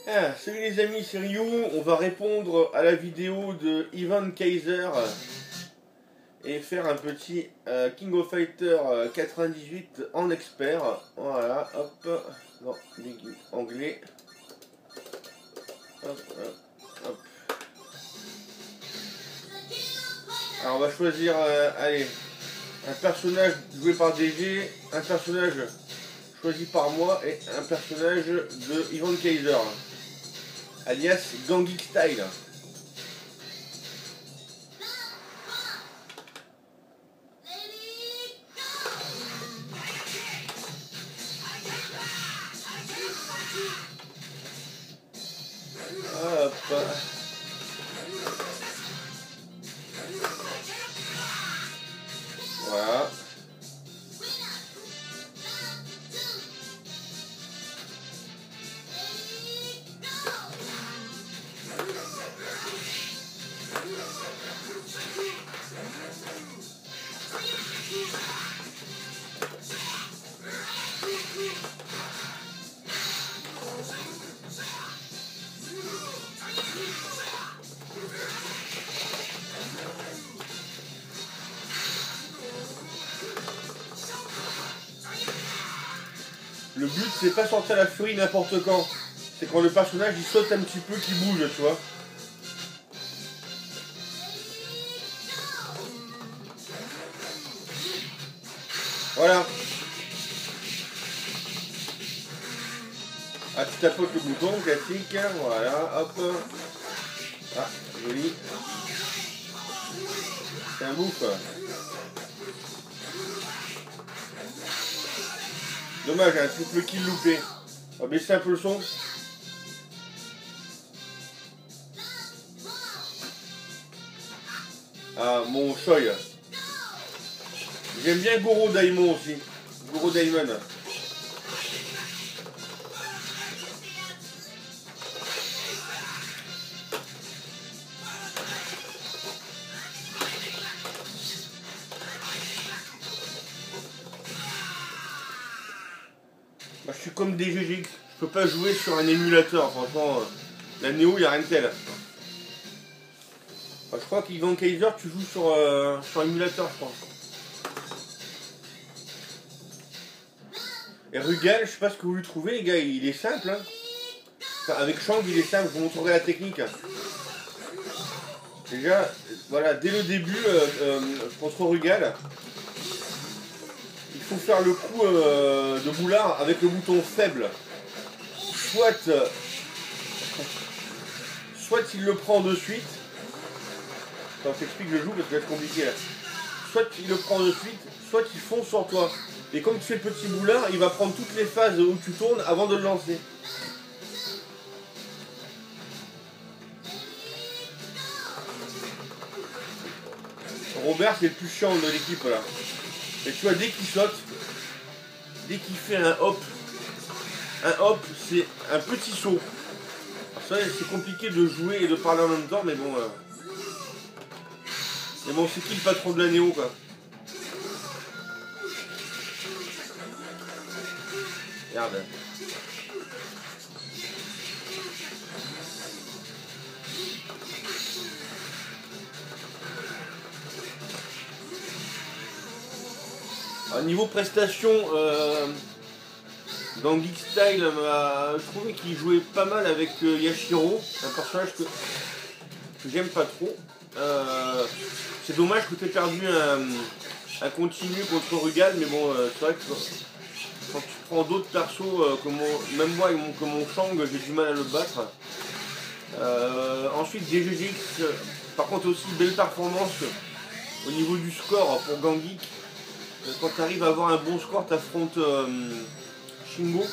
Ah, salut les amis, c'est Ryu. On va répondre à la vidéo de Ivan Kaiser et faire un petit King of Fighter 98 en expert. Voilà, hop, non, anglais. Hop, hop, hop. Alors on va choisir, allez, un personnage joué par DG, un personnage choisi par moi et un personnage de Ivan Kaiser, alias Gangeek Style. Hop. Voilà. Le but c'est pas sortir la furie n'importe quand. C'est quand le personnage il saute un petit peu, qu'il bouge, tu vois. Voilà. Ah, tu tapotes le bouton, classique. Voilà, hop. Ah, joli. C'est un bouffe. Dommage, un triple kill loupé. On va baisser un peu le son. Ah, mon Choi. J'aime bien Goro Daimon aussi. Goro Daimon. Moi, je suis comme des GGX. Je peux pas jouer sur un émulateur. Franchement, la Néo, il n'y a rien de tel. Enfin, je crois qu'Ivan Kaiser, tu joues sur émulateur, je crois. Et Rugal, je sais pas ce que vous lui trouvez, les gars, il est simple. Hein. Enfin, avec Shang, il est simple, je vous montrerai la technique. Déjà, voilà, dès le début, contre Rugal, il faut faire le coup de boulard avec le bouton faible. Soit il le prend de suite. Attends, je t'explique le joue parce que c'est compliqué là. Soit il le prend de suite, soit il fonce sur toi. Et comme tu fais le petit boulard, il va prendre toutes les phases où tu tournes avant de le lancer. Robert, c'est le plus chiant de l'équipe là. Et tu vois, dès qu'il saute, dès qu'il fait un hop, c'est un petit saut. Alors ça, c'est compliqué de jouer et de parler en même temps, mais bon. Mais bon, c'est qui le patron de la Néo, quoi? Regarde. Alors, niveau prestation, dans Geek Style, je trouvais qu'il jouait pas mal avec Yashiro, un personnage que j'aime pas trop. C'est dommage que tu aies perdu un continu contre Rugal, mais bon, c'est vrai que quand tu prends d'autres persos, même moi avec mon Shang, j'ai du mal à le battre. Ensuite, DGGX, par contre aussi belle performance au niveau du score pour Gangeek. Quand tu arrives à avoir un bon score, tu affrontes Shingo.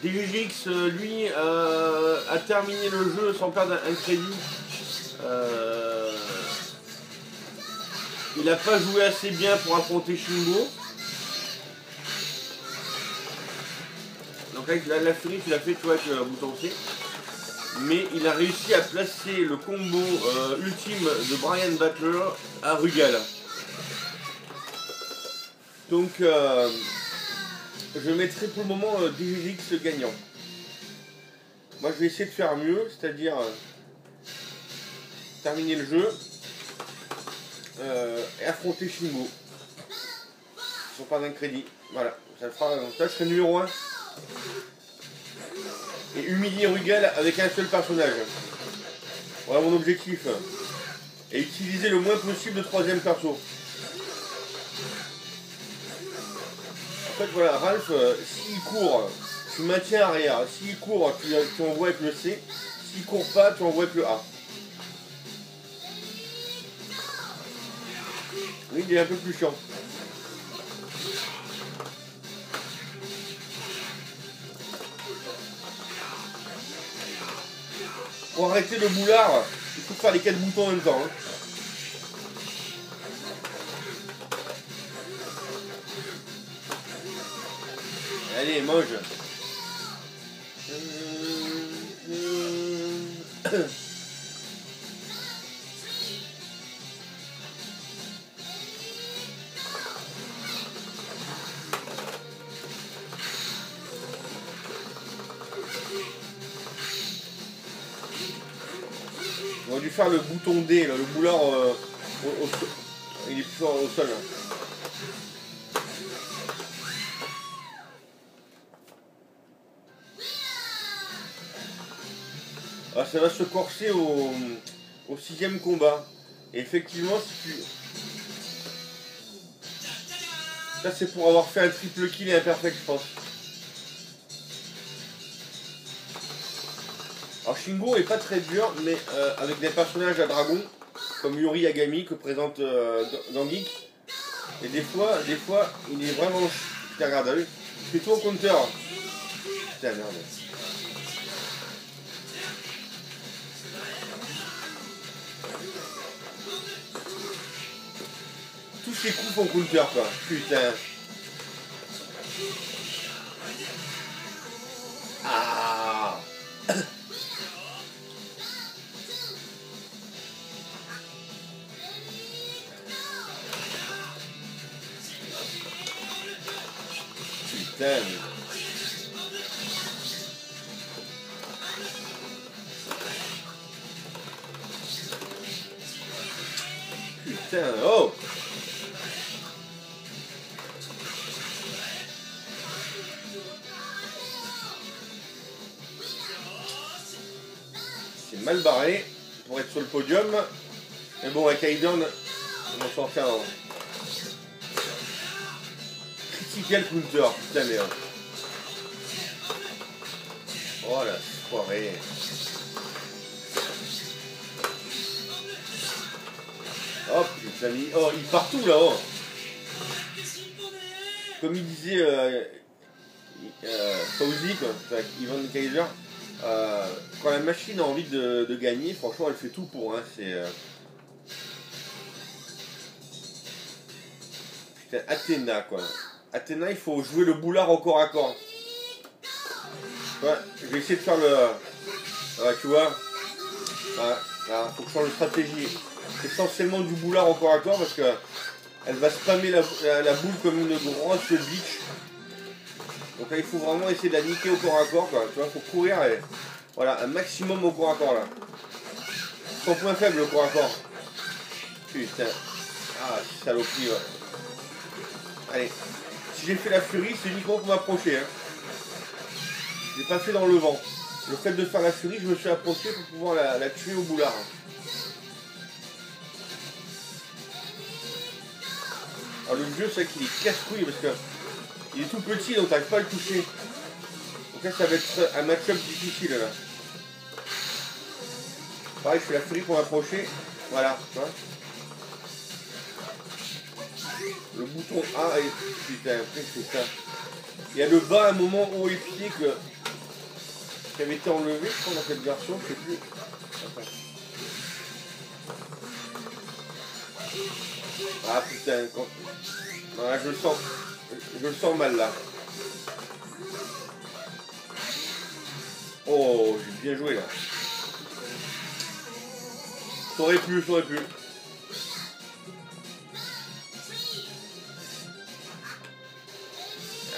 DGGX, lui, a terminé le jeu sans perdre un crédit. Il n'a pas joué assez bien pour affronter Shingo. Donc avec la furie, tu l'as fait, tu vois, avec le bouton C. Mais il a réussi à placer le combo ultime de Brian Butler à Rugal. Donc je mettrai pour le moment DGX gagnant. Moi je vais essayer de faire mieux, c'est-à-dire terminer le jeu et affronter Shingo. Ils sont pas d'un crédit. Voilà, ça fera l'avantage. Je serai numéro 1. Et humilier Rugal avec un seul personnage. Voilà mon objectif. Et utiliser le moins possible le troisième perso. En fait voilà, Ralph, s'il court, tu maintiens arrière. S'il court, tu envoies avec le C. S'il court pas, tu envoies avec le A. Lui il est un peu plus chiant. Pour arrêter le boulard, il faut faire les 4 boutons en même temps. Hein. Allez, mange. On aurait dû faire le bouton D, là, le boulard il est plus fort au sol. Là. Ah, ça va se corser au 6e combat. Et effectivement, si tu... Ça c'est pour avoir fait un triple kill et un perfect, je pense. Alors Shingo est pas très dur, mais avec des personnages à dragon, comme Yuri Yagami que présente Zangief. Et des fois, il est vraiment... Putain, regarde, lui. Fais tout au counter. Putain, merde. Tous ces coups font counter, quoi. Putain. Ah. Putain. Putain, oh. C'est mal barré pour être sur le podium. Mais bon, avec Aiden, on va s'en faire un. Critical counter, putain merde. Oh la soirée. Oh putain, il part tout là-haut. Comme il disait Fauzi, quoi, Ivan Kaiser, quand la machine a envie de gagner, franchement elle fait tout pour. Hein, putain, Athéna quoi. Athéna, il faut jouer le boulard au corps à corps. Ouais, je vais essayer de faire le... Ouais, tu vois. Ouais, là, faut que je change de stratégie. Essentiellement du boulard au corps à corps parce que elle va spammer la boule comme une grosse bitch. Donc là, il faut vraiment essayer de la niquer au corps à corps, quoi. Tu vois, faut courir et... Voilà, un maximum au corps à corps, là. Son point faible, au corps à corps. Putain. Ah, saloperie, ouais. Allez. Si j'ai fait la furie, c'est uniquement pour m'approcher, hein. Je l'ai pas fait dans le vent. Le fait de faire la furie, je me suis approché pour pouvoir la tuer au boulard. Alors le jeu, c'est qu'il est casse-couille parce que il est tout petit, donc t'arrives pas à le toucher. Donc là, ça va être un match-up difficile, là. Pareil, je fais la furie pour m'approcher. Voilà, tu vois. Le bouton A et... Putain, après c'est ça. Il y a le bas à un moment haut et pied qui avait été enlevé, je crois, dans cette version, je sais plus. Attends. Ah putain, quand... Voilà, je le sens mal là. Oh, j'ai bien joué là. Ça aurait pu.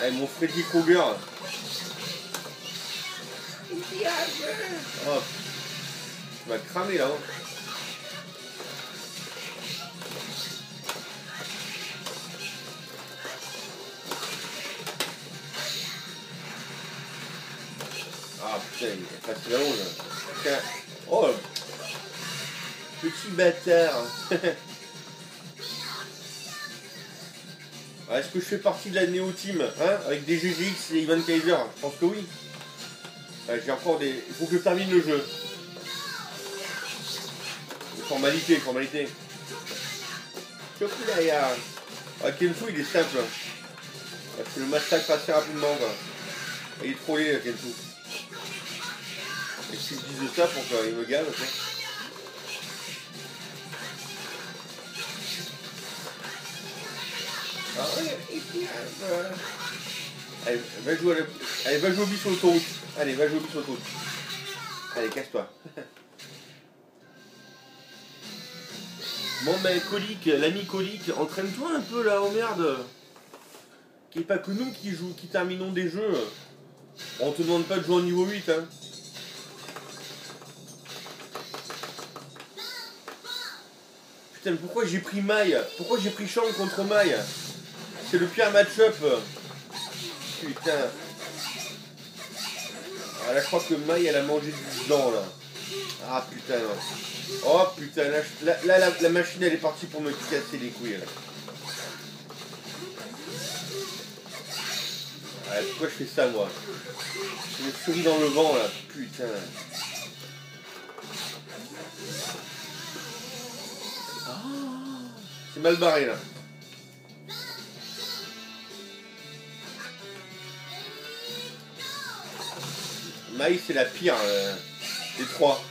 Allez, mon Freddy Krueger. Oh, tu vas cramer là. Hein. Ah putain, il est facile à l'eau là. Oh, petit bâtard. Est-ce que je fais partie de la Néo Team hein, avec des GGX et Ivan Kaiser? Je pense que oui. J'ai encore des... Il faut que je termine le jeu. Formalité, formalité. Chokulaya. Ah, Kenfu il est simple. Parce que le massacre assez rapidement. Quoi. Il est trollé Kenfu. Et si je dis ça pour qu'il me gave, quoi. Allez, va jouer, allez, va jouer au bis sur l'autoroute. Allez, va jouer au bis sur l'autoroute. Allez, casse-toi. Bon ben Colique, l'ami Colique, entraîne-toi un peu là, oh merde. Qu'il n'y ait pas que nous qui terminons des jeux. On te demande pas de jouer au niveau 8 hein. Putain mais pourquoi j'ai pris Maï? Pourquoi j'ai pris Shang contre Maï? C'est le pire match-up. Putain. Ah, là je crois que Maï elle a mangé du blanc là. Ah putain là. Oh putain là, la machine elle est partie pour me casser les couilles là. Ah, pourquoi je fais ça moi? Je me souris dans le vent là. Putain. C'est mal barré là. Maï c'est la pire des trois.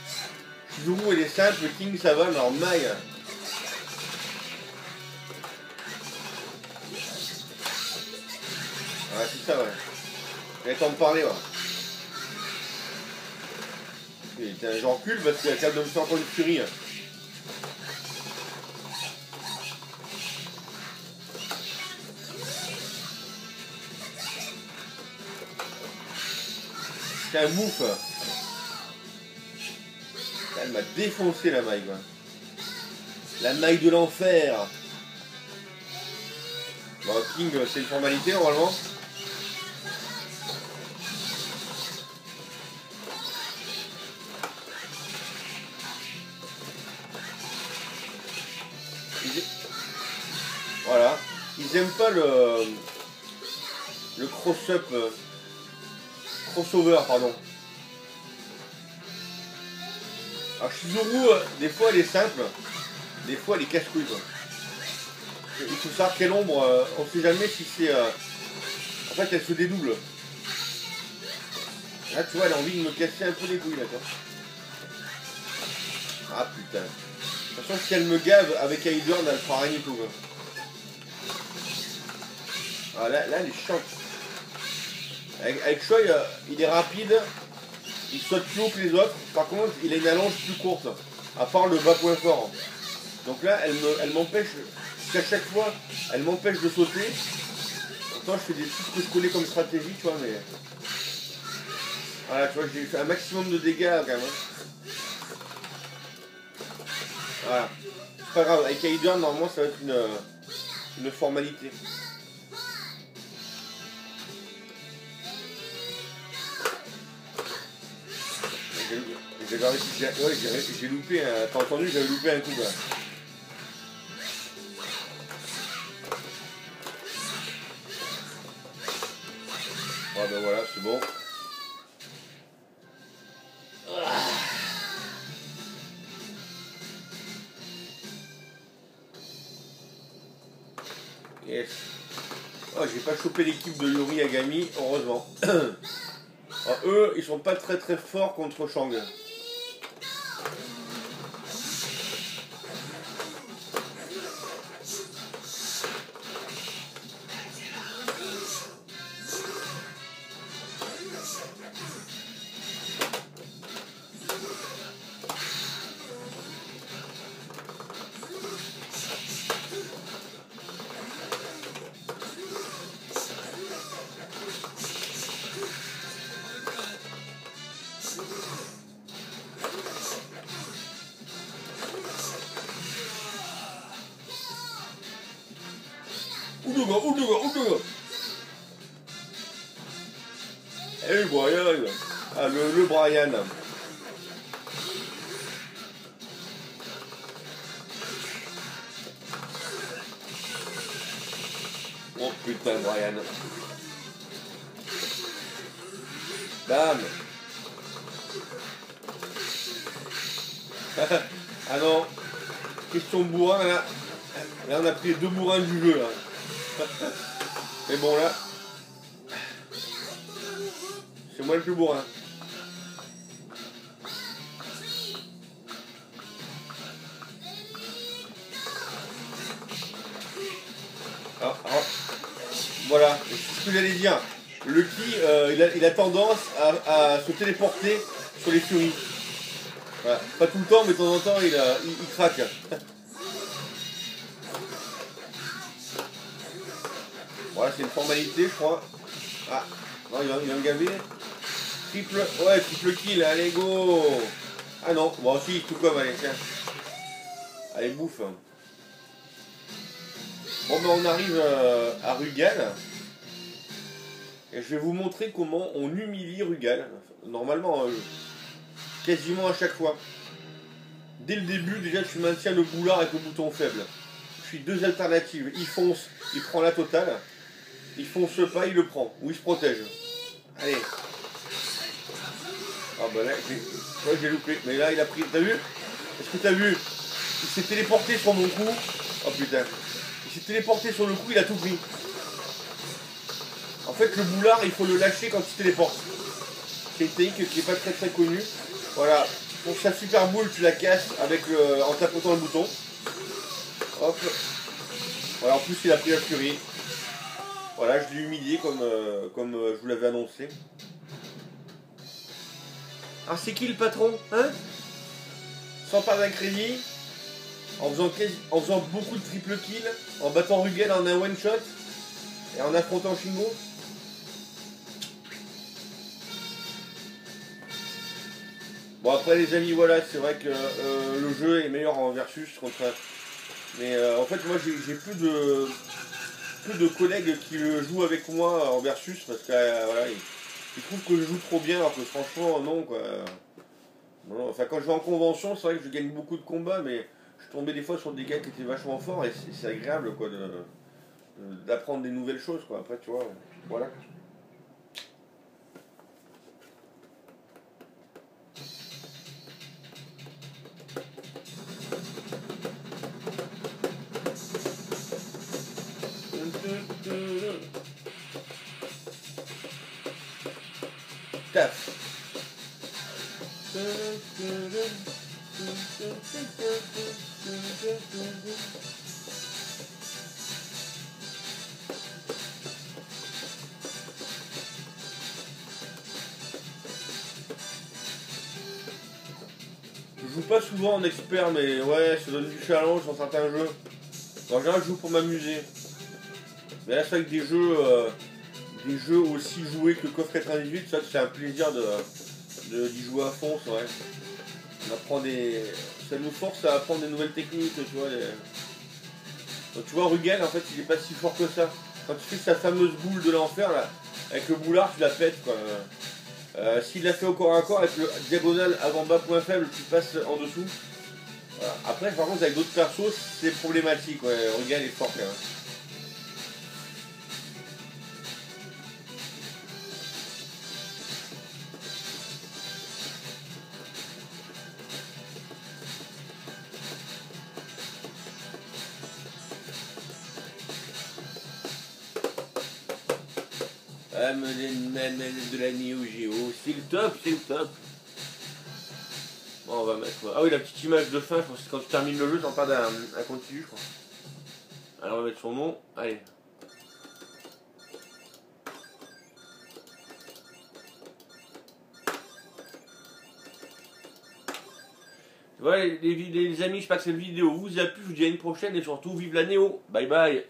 Shizuru elle est simple, King ça va, mais alors Maï. Ouais c'est ça ouais. J'allais t'en parler ouais. Putain j'en recule parce qu'il y a capable de me faire encore une furie. C'est un mouf. Elle m'a défoncé la maille quoi. La maille de l'enfer. Bon King c'est une formalité normalement. Voilà. Ils aiment pas le cross-up. Crossover, pardon. Alors Shizuru, des fois elle est simple, des fois elle est casse-couille quoi. Il faut savoir quelle ombre, on sait jamais si c'est... En fait elle se dédouble. Là tu vois elle a envie de me casser un peu les couilles là toi. Ah putain. De toute façon si elle me gave avec Aidorn elle fera rien du tout quoi. Ah là elle est chiante. Avec Choi, il est rapide, il saute plus haut que les autres, par contre il a une allonge plus courte, à part le bas point fort. Donc là elle m'empêche, qu'à chaque fois elle m'empêche de sauter. Pourtant je fais des trucs que je connais comme stratégie, tu vois, mais... Voilà, tu vois, j'ai fait un maximum de dégâts quand même. Voilà. C'est pas grave, avec Aidorn normalement ça va être une formalité. J'ai loupé un... T'as entendu, j'avais loupé un coup là. Ah ben voilà, c'est bon. Yes. Oh, j'ai pas chopé l'équipe de Yuri Agami, heureusement. Alors, eux, ils sont pas très forts contre Shang. Et le Brian. Ah, le Brian. Oh putain, Brian. Bam. Ah non. Question bourrin là. Là on a pris les 2 bourrins du jeu là. Mais bon là. C'est moi le plus bourrin. Ah, ah. Voilà, c'est ce que j'allais dire. Le ki, il a tendance à se téléporter sur les furies. Voilà. Pas tout le temps, mais de temps en temps, il craque. Voilà, c'est une formalité, je crois. Ah, non, il va me gaver. Triple kill, allez, go. Ah non, bon, si, tout comme, allez, tiens. Allez, bouffe. Bon, ben, on arrive à Rugal. Et je vais vous montrer comment on humilie Rugal. Normalement, quasiment à chaque fois. Dès le début, déjà, tu maintiens le boulard avec le bouton faible. Puis 2 alternatives. Il fonce, il prend la totale. Il fonce pas, il le prend. Ou il se protège. Allez. Ah bah là, j'ai loupé. Mais là, il a pris. T'as vu? Est-ce que t'as vu? Il s'est téléporté sur mon cou. Oh putain. Il s'est téléporté sur le cou, il a tout pris. En fait, le boulard, il faut le lâcher quand il se téléporte. C'est une technique qui n'est pas très connue. Voilà. Pour sa super boule, tu la casses en tapotant le bouton. Hop. Voilà, en plus, il a pris la furie. Voilà, je l'ai humilié comme je vous l'avais annoncé. Alors, c'est qui le patron, hein? Sans perdre un crédit, en faisant beaucoup de triple kill, en battant Rugal en un one shot et en affrontant Shingo. Bon après les amis, voilà, c'est vrai que le jeu est meilleur en versus contre. Mais en fait moi j'ai plus de collègues qui le jouent avec moi en versus parce que voilà, ils trouvent que je joue trop bien alors que franchement non quoi. Non, enfin quand je vais en convention c'est vrai que je gagne beaucoup de combats mais je tombais des fois sur des gars qui étaient vachement forts et c'est agréable quoi d'apprendre des nouvelles choses quoi. Après tu vois, voilà. Taf. Je joue pas souvent en expert, mais ouais, ça donne du challenge dans certains jeux. En général, je joue pour m'amuser. Mais là, c'est vrai que des jeux aussi joués que KOF 98, ça c'est un plaisir d'y jouer à fond, c'est vrai. Ça nous force à apprendre des nouvelles techniques, tu vois. Donc, tu vois, Rugal, en fait, il est pas si fort que ça. Quand tu fais sa fameuse boule de l'enfer, là, avec le boulard, tu la pètes, quoi. S'il l'a fait au corps à corps, avec le diagonale avant-bas point faible, tu passes en dessous. Voilà. Après, par contre, avec d'autres persos, c'est problématique, ouais. Rugal est fort, quand même. Ah, de la Neo Geo, c'est le top, c'est le top. Bon, on va mettre. Ah oui, la petite image de fin, je pense que quand tu termines le jeu, t'en perds un continu, je crois. Alors, on va mettre son nom. Allez. Voilà, les amis, j'espère que cette vidéo vous a plu. Je vous dis à une prochaine et surtout, vive la Néo. Bye bye.